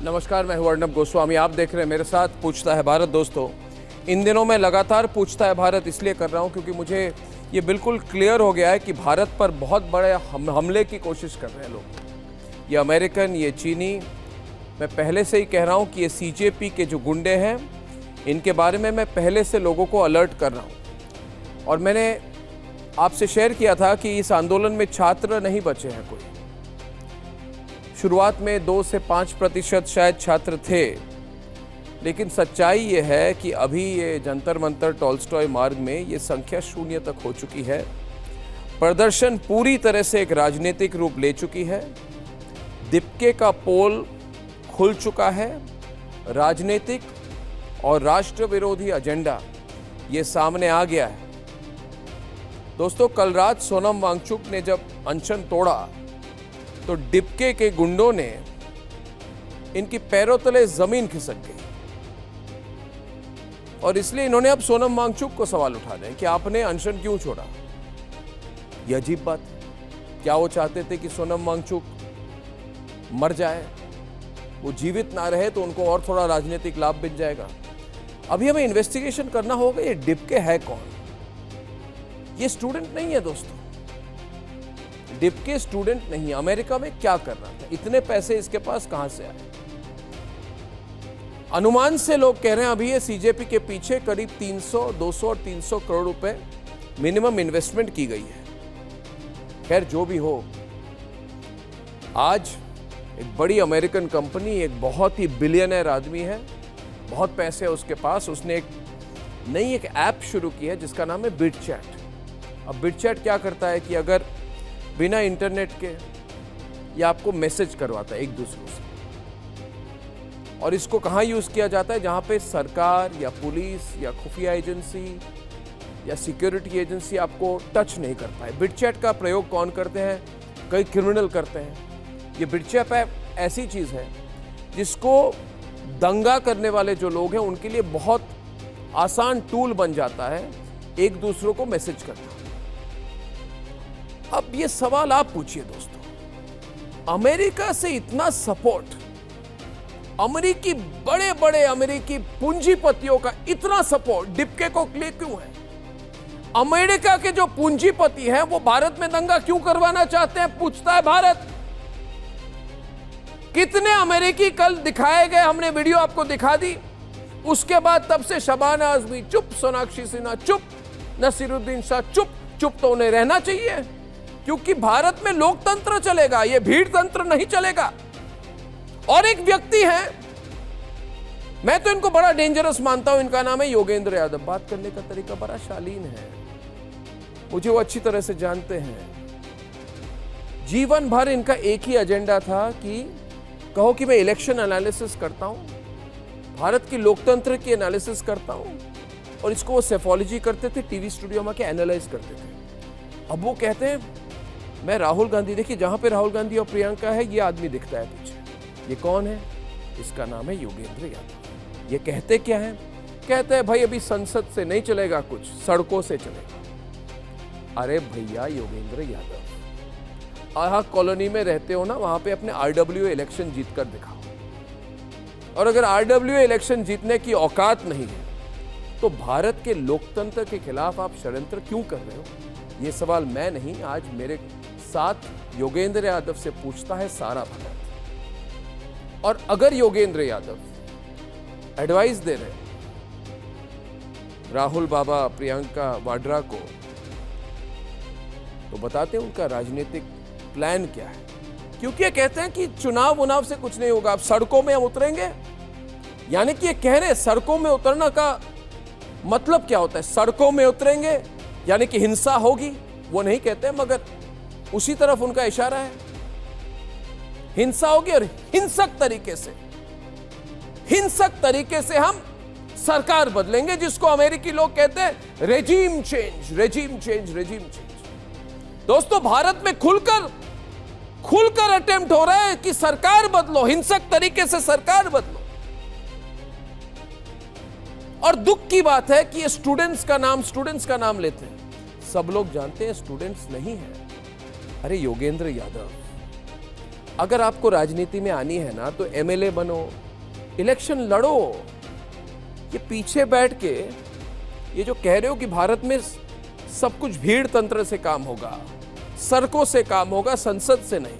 नमस्कार, मैं हूं अर्नब गोस्वामी। आप देख रहे हैं मेरे साथ पूछता है भारत। दोस्तों, इन दिनों मैं लगातार पूछता है भारत इसलिए कर रहा हूं क्योंकि मुझे ये बिल्कुल क्लियर हो गया है कि भारत पर बहुत बड़े हमले की कोशिश कर रहे हैं लोग। ये अमेरिकन, ये चीनी। मैं पहले से ही कह रहा हूं कि ये सीजेपी के जो गुंडे हैं, इनके बारे में मैं पहले से लोगों को अलर्ट कर रहा हूँ। और मैंने आपसे शेयर किया था कि इस आंदोलन में छात्र नहीं बचे हैं कोई। शुरुआत में 2 से 5% शायद छात्र थे, लेकिन सच्चाई ये है कि अभी ये जंतर मंतर टॉल्स्टॉय मार्ग में ये संख्या 0 तक हो चुकी है। प्रदर्शन पूरी तरह से एक राजनीतिक रूप ले चुकी है। दीपके का पोल खुल चुका है। राजनीतिक और राष्ट्र विरोधी एजेंडा ये सामने आ गया है। दोस्तों, कल रात सोनम वांगचुक ने जब अनशन तोड़ा तो डिपके के गुंडों ने इनकी पैरों तले जमीन खिसक गई और इसलिए इन्होंने अब सोनम वांगचुक को सवाल उठाने हैं कि आपने अनशन क्यों छोड़ा। यह अजीब बात है। क्या वो चाहते थे कि सोनम वांगचुक मर जाए, वो जीवित ना रहे तो उनको और थोड़ा राजनीतिक लाभ मिल जाएगा? अभी हमें इन्वेस्टिगेशन करना होगा ये डिपके है कौन। ये स्टूडेंट नहीं है दोस्तों, डिपके स्टूडेंट नहीं। अमेरिका में क्या कर रहा था? इतने पैसे इसके पास कहां से आए? अनुमान से लोग कह रहे हैं अभी ये सीजेपी के पीछे करीब 300, 200 और 300 करोड़ रुपए मिनिमम इन्वेस्टमेंट की गई है। खैर, जो भी हो, आज एक बड़ी अमेरिकन कंपनी, एक बहुत ही बिलियनर आदमी है, बहुत पैसे है उसके पास। उसने एक नई ऐप शुरू की है जिसका नाम है बिटचैट। अब बिटचैट क्या करता है कि अगर बिना इंटरनेट के ये आपको मैसेज करवाता है एक दूसरे से। और इसको कहाँ यूज किया जाता है? जहां पे सरकार या पुलिस या खुफिया एजेंसी या सिक्योरिटी एजेंसी आपको टच नहीं कर पाए। बिटचैट का प्रयोग कौन करते हैं? कई क्रिमिनल करते हैं। ये बिटचैट ऐप ऐसी चीज है जिसको दंगा करने वाले जो लोग हैं उनके लिए बहुत आसान टूल बन जाता है एक दूसरे को मैसेज करना। अब ये सवाल आप पूछिए दोस्तों, अमेरिका से इतना सपोर्ट, अमेरिकी बड़े बड़े अमेरिकी पूंजीपतियों का इतना सपोर्ट डिपके को क्यों है? अमेरिका के जो पूंजीपति हैं वो भारत में दंगा क्यों करवाना चाहते हैं? पूछता है भारत। कितने अमेरिकी कल दिखाए गए, हमने वीडियो आपको दिखा दी। उसके बाद तब से शबाना आजमी चुप, सोनाक्षी सिन्हा चुप, नसीरुद्दीन शाह चुप। चुप तो उन्हें रहना चाहिए क्योंकि भारत में लोकतंत्र चलेगा, यह भीड़ तंत्र नहीं चलेगा। और एक व्यक्ति है, मैं तो इनको बड़ा डेंजरस मानता हूं, इनका नाम है योगेंद्र यादव। बात करने का तरीका बड़ा शालीन है, मुझे वो अच्छी तरह से जानते हैं। जीवन भर इनका एक ही एजेंडा था कि कहो कि मैं इलेक्शन एनालिसिस करता हूं, भारत की लोकतंत्र की एनालिसिस करता हूं, और इसको वो सेफोलॉजी करते थे, टीवी स्टूडियो में के एनालाइज करते थे। अब वो कहते हैं मैं राहुल गांधी, देखिए जहां पे राहुल गांधी और प्रियंका है ये आदमी दिखता है पीछे। ये कौन है? इसका नाम है योगेंद्र यादव। ये कहते क्या है? कहते हैं भाई अभी संसद से नहीं चलेगा कुछ, सड़कों से चलेगा। अरे भैया योगेंद्र यादव, आहा कॉलोनी में रहते हो ना, वहां पे अपने RWA इलेक्शन जीत कर दिखाओ। और अगर RWA इलेक्शन जीतने की औकात नहीं है तो भारत के लोकतंत्र के खिलाफ आप षड्यंत्र क्यों कर रहे हो? ये सवाल मैं नहीं, आज मेरे साथ योगेंद्र यादव से पूछता है सारा भारत। और अगर योगेंद्र यादव एडवाइस दे रहे राहुल बाबा, प्रियंका वाड्रा को, तो बताते हैं उनका राजनीतिक प्लान क्या है। क्योंकि ये कहते हैं कि चुनाव उनाव से कुछ नहीं होगा, अब सड़कों में हम उतरेंगे। यानी कि ये कह रहे सड़कों में उतरना का मतलब क्या होता है? सड़कों में उतरेंगे यानी कि हिंसा होगी, वो नहीं कहते, मगर उसी तरफ उनका इशारा है। हिंसा होगी और हिंसक तरीके से हम सरकार बदलेंगे, जिसको अमेरिकी लोग कहते हैं रेजिम चेंज। दोस्तों, भारत में खुलकर अटेम्प्ट हो रहा है कि सरकार बदलो, हिंसक तरीके से सरकार बदलो। और दुख की बात है कि ये स्टूडेंट्स का नाम लेते हैं। सब लोग जानते हैं स्टूडेंट्स नहीं है। अरे योगेंद्र यादव, अगर आपको राजनीति में आनी है ना तो एमएलए बनो, इलेक्शन लड़ो। ये पीछे बैठ के ये जो कह रहे हो कि भारत में सब कुछ भीड़ तंत्र से काम होगा, सड़कों से काम होगा, संसद से नहीं,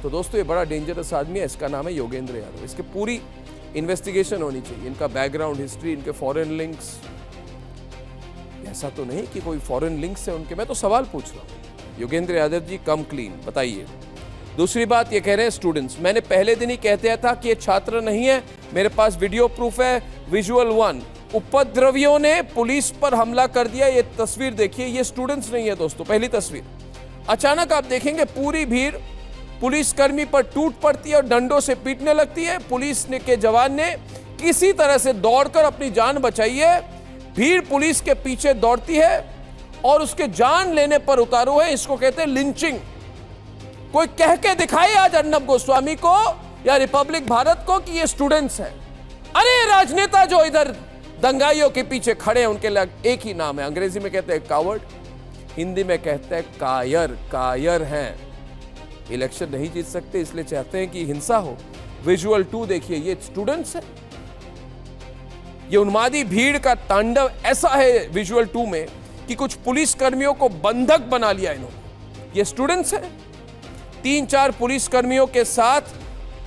तो दोस्तों ये बड़ा डेंजरस आदमी है। इसका नाम है योगेंद्र यादव। इसके पूरी इन्वेस्टिगेशन होनी चाहिए, इनका बैकग्राउंड हिस्ट्री, इनके फॉरेन लिंक्स। ऐसा तो नहीं कि कोई फॉरेन लिंक्स है उनके, मैं तो सवाल पूछ रहा हूं। योगेंद्र यादव जी कम क्लीन, बताइए। दूसरी बात ये कह रहे हैं स्टूडेंट्स, मैंने पहले दिन ही कहते था कि ये छात्र नहीं है, मेरे पास वीडियो प्रूफ है, विजुअल 1। उपद्रवियों ने पुलिस पर हमला कर दिया, ये तस्वीर देखिए, ये स्टूडेंट्स नहीं है दोस्तों। पहली तस्वीर, अचानक आप देखेंगे पूरी भीड़ पुलिसकर्मी पर टूट पड़ती है और डंडों से पीटने लगती है। पुलिस के जवान ने किसी तरह से दौड़कर अपनी जान बचाई है। भीड़ पुलिस के पीछे दौड़ती है और उसके जान लेने पर उतारू है। इसको कहते हैं लिंचिंग। कोई कह के दिखाए आज अर्नब गोस्वामी को या रिपब्लिक भारत को कि ये स्टूडेंट्स हैं। अरे राजनेता जो इधर दंगाइयों के पीछे खड़े हैं उनके लिए एक ही नाम है, अंग्रेजी में कहते हैं कावर्ड, हिंदी में कहते हैं कायर। कायर हैं, इलेक्शन नहीं जीत सकते इसलिए चाहते हैं कि हिंसा हो। विजुअल 2 देखिए, ये स्टूडेंट्स हैं। ये उन्मादी भीड़ का तांडव ऐसा है विजुअल 2 में कि कुछ पुलिस कर्मियों को बंधक बना लिया इन्होंने। ये स्टूडेंट्स हैं। 3-4 पुलिस कर्मियों के साथ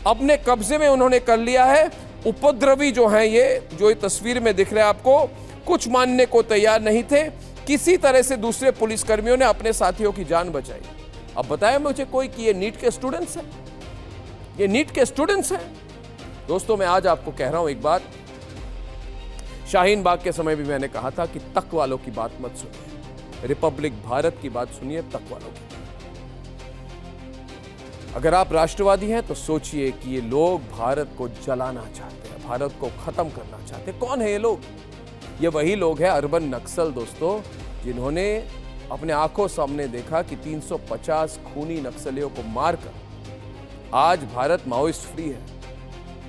अपने कब्जे में उन्होंने कर लिया है। उपद्रवी जो हैं ये तस्वीर में दिख रहे हैं आपको, कुछ मानने को तैयार नहीं थे। किसी तरह से दूसरे पुलिस कर्मियों ने अपने साथियों की जान बचाई। अब बताएं मुझे कोई कि ये नीट के स्टूडेंट्स हैं, ये नीट के स्टूडेंट्स हैं। दोस्तों मैं आज आपको कह रहा हूं एक बात, शाहीन बाग के समय भी मैंने कहा था कि तक वालों की बात मत सुनिए, रिपब्लिक भारत की बात सुनिए, तक वालों की। अगर आप राष्ट्रवादी हैं तो सोचिए कि ये लोग भारत को जलाना चाहते हैं, भारत को खत्म करना चाहते हैं। कौन है ये लोग? ये वही लोग हैं अर्बन नक्सल दोस्तों, जिन्होंने अपने आंखों सामने देखा कि 350 खूनी नक्सलियों को मारकर आज भारत माओइस्ट फ्री है।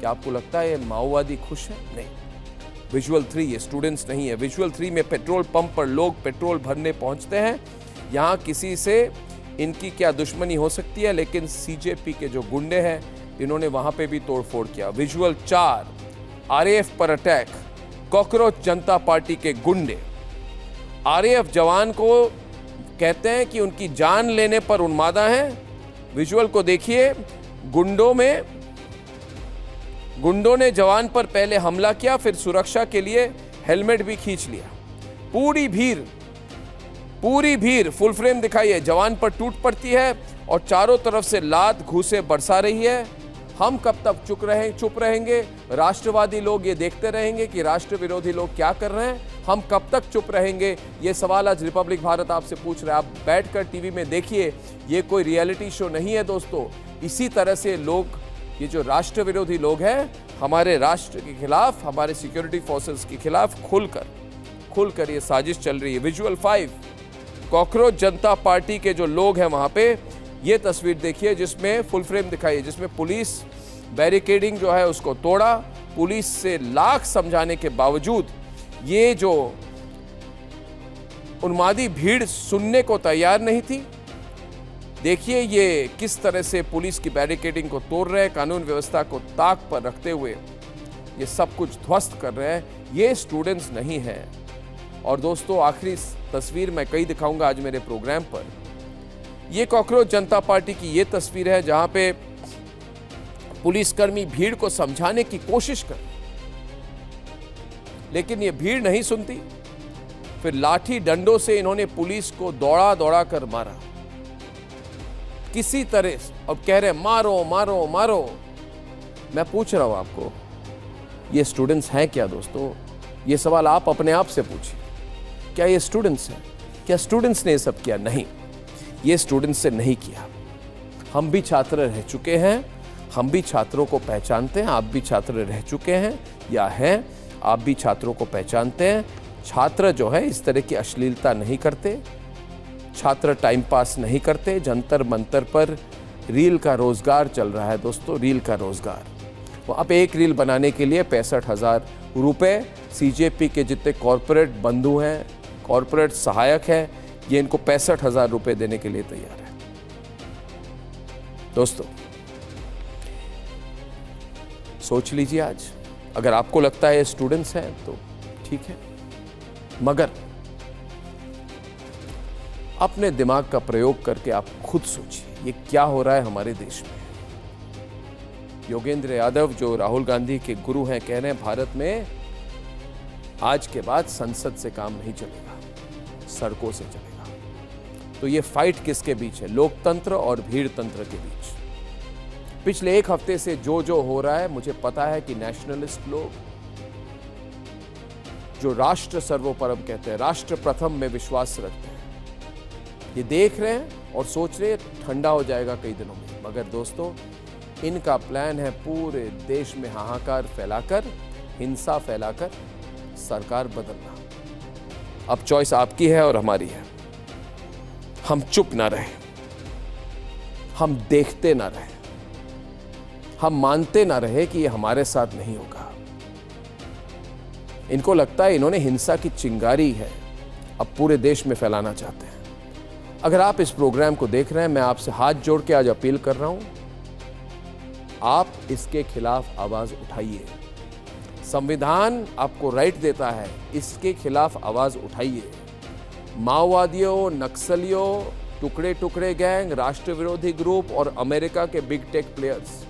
क्या आपको लगता है ये माओवादी खुश है? नहीं। विजुअल 3, ये स्टूडेंट्स नहीं है। विजुअल 3 में पेट्रोल पंप पर लोग पेट्रोल भरने पहुंचते हैं। यहां किसी से इनकी क्या दुश्मनी हो सकती है, लेकिन सीजेपी के जो गुंडे हैं इन्होंने वहां पे भी तोड़फोड़ किया। विजुअल 4, आरएएफ पर अटैक, कॉकरोच जनता पार्टी के गुंडे आरएएफ जवान को कहते हैं कि उनकी जान लेने पर उन्मादा हैं। विजुअल को देखिए, गुंडों ने जवान पर पहले हमला किया, फिर सुरक्षा के लिए हेलमेट भी खींच लिया। पूरी भीड़ फुल फ्रेम दिखाइए, जवान पर टूट पड़ती है और चारों तरफ से लात घूंसे बरसा रही है। हम कब तक चुप रहेंगे? राष्ट्रवादी लोग ये देखते रहेंगे कि राष्ट्र विरोधी लोग क्या कर रहे हैं। हम कब तक चुप रहेंगे? ये सवाल आज रिपब्लिक भारत आपसे पूछ रहा है। आप बैठकर टीवी में देखिए, ये कोई रियलिटी शो नहीं है दोस्तों। इसी तरह से लोग, ये जो राष्ट्र विरोधी लोग हैं, हमारे राष्ट्र के खिलाफ, हमारे सिक्योरिटी फोर्सेस के खिलाफ खुलकर ये साजिश चल रही है। विजुअल 5, कॉकरोच जनता पार्टी के जो लोग हैं वहां पे, ये तस्वीर देखिए जिसमें फुल फ्रेम दिखाइए, जिसमें पुलिस बैरिकेडिंग जो है उसको तोड़ा। पुलिस से लाख समझाने के बावजूद ये जो उन्मादी भीड़ सुनने को तैयार नहीं थी। देखिए ये किस तरह से पुलिस की बैरिकेडिंग को तोड़ रहे हैं, कानून व्यवस्था को ताक पर रखते हुए ये सब कुछ ध्वस्त कर रहे हैं। ये स्टूडेंट्स नहीं हैं। और दोस्तों आखिरी तस्वीर मैं कई दिखाऊंगा आज मेरे प्रोग्राम पर। ये कॉकरोच जनता पार्टी की ये तस्वीर है जहां पे पुलिसकर्मी भीड़ को समझाने की कोशिश कर, लेकिन ये भीड़ नहीं सुनती। फिर लाठी डंडों से इन्होंने पुलिस को दौड़ा कर मारा किसी तरह से, और कह रहे मारो मारो मारो। मैं पूछ रहा हूं आपको, ये स्टूडेंट्स हैं क्या दोस्तों? ये सवाल आप अपने आप से पूछिए, क्या ये स्टूडेंट्स हैं? क्या स्टूडेंट्स ने ये सब किया? नहीं, ये स्टूडेंट्स से नहीं किया। हम भी छात्र रह चुके हैं, हम भी छात्रों को पहचानते हैं। आप भी छात्र रह चुके हैं या हैं, आप भी छात्रों को पहचानते हैं। छात्र जो है इस तरह की अश्लीलता नहीं करते, छात्र टाइम पास नहीं करते। जंतर मंतर पर रील का रोजगार चल रहा है दोस्तों, रील का रोजगार। वहाँ पे एक रील बनाने के लिए 65,000 रुपये सीजेपी के जितने कॉरपोरेट बंधु हैं, कॉरपोरेट सहायक हैं, ये इनको 65,000 रुपये देने के लिए तैयार है। दोस्तों, सोच लीजिए आज, अगर आपको लगता है ये स्टूडेंट्स हैं तो ठीक है, मगर अपने दिमाग का प्रयोग करके आप खुद सोचिए ये क्या हो रहा है हमारे देश में। योगेंद्र यादव जो राहुल गांधी के गुरु हैं कह रहे हैं भारत में आज के बाद संसद से काम नहीं चलेगा, सड़कों से चलेगा। तो ये फाइट किसके बीच है? लोकतंत्र और भीड़ तंत्र के बीच। पिछले एक हफ्ते से जो हो रहा है, मुझे पता है कि नेशनलिस्ट लोग जो राष्ट्र सर्वोपरम कहते हैं, राष्ट्र प्रथम में विश्वास रखते हैं, ये देख रहे हैं और सोच रहे हैं ठंडा हो जाएगा कई दिनों में। मगर दोस्तों, इनका प्लान है पूरे देश में हाहाकार फैलाकर, हिंसा फैलाकर सरकार बदलना। अब चॉइस आपकी है और हमारी है। हम चुप ना रहे, हम देखते ना रहे, हम मानते ना रहे कि ये हमारे साथ नहीं होगा। इनको लगता है इन्होंने हिंसा की चिंगारी है, अब पूरे देश में फैलाना चाहते हैं। अगर आप इस प्रोग्राम को देख रहे हैं, मैं आपसे हाथ जोड़ के आज अपील कर रहा हूं, आप इसके खिलाफ आवाज उठाइए। संविधान आपको राइट देता है, इसके खिलाफ आवाज उठाइए। माओवादियों, नक्सलियों, टुकड़े टुकड़े गैंग, राष्ट्र विरोधी ग्रुप और अमेरिका के बिग टेक प्लेयर्स,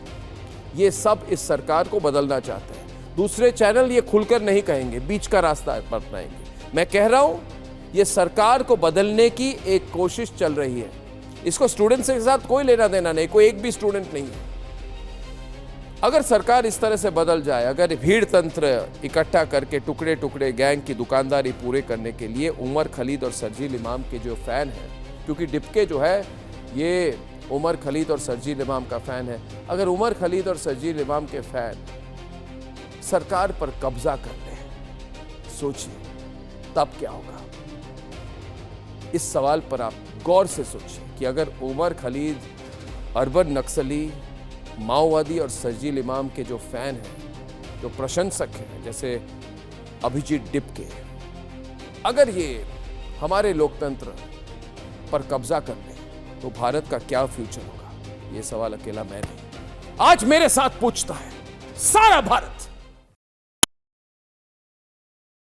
ये सब इस सरकार को बदलना चाहते हैं। दूसरे चैनल ये खुलकर नहीं कहेंगे, बीच का रास्ता अपनाएंगे। मैं कह रहा हूं, ये सरकार को बदलने की एक कोशिश चल रही है। इसको स्टूडेंट्स के साथ कोई लेना देना नहीं, कोई एक भी स्टूडेंट नहीं है। अगर सरकार इस तरह से बदल जाए, अगर भीड़ तंत्र इकट्ठा करके टुकड़े टुकड़े गैंग की दुकानदारी पूरे करने के लिए उमर खलीद और शर्जील इमाम के जो फैन हैं, क्योंकि डिपके जो है ये उमर खलीद और शर्जील इमाम का फैन है, अगर उमर खलीद और शर्जील इमाम के फैन सरकार पर कब्जा कर ले, सोचिए तब क्या होगा। इस सवाल पर आप गौर से सोचिए कि अगर उमर खलीद, अर्बन नक्सली, माओवादी और शर्जील इमाम के जो फैन हैं, जो प्रशंसक हैं, जैसे अभिजीत डिपके, अगर ये हमारे लोकतंत्र पर कब्जा कर ले तो भारत का क्या फ्यूचर होगा? ये सवाल अकेला मैं नहीं, आज मेरे साथ पूछता है सारा भारत।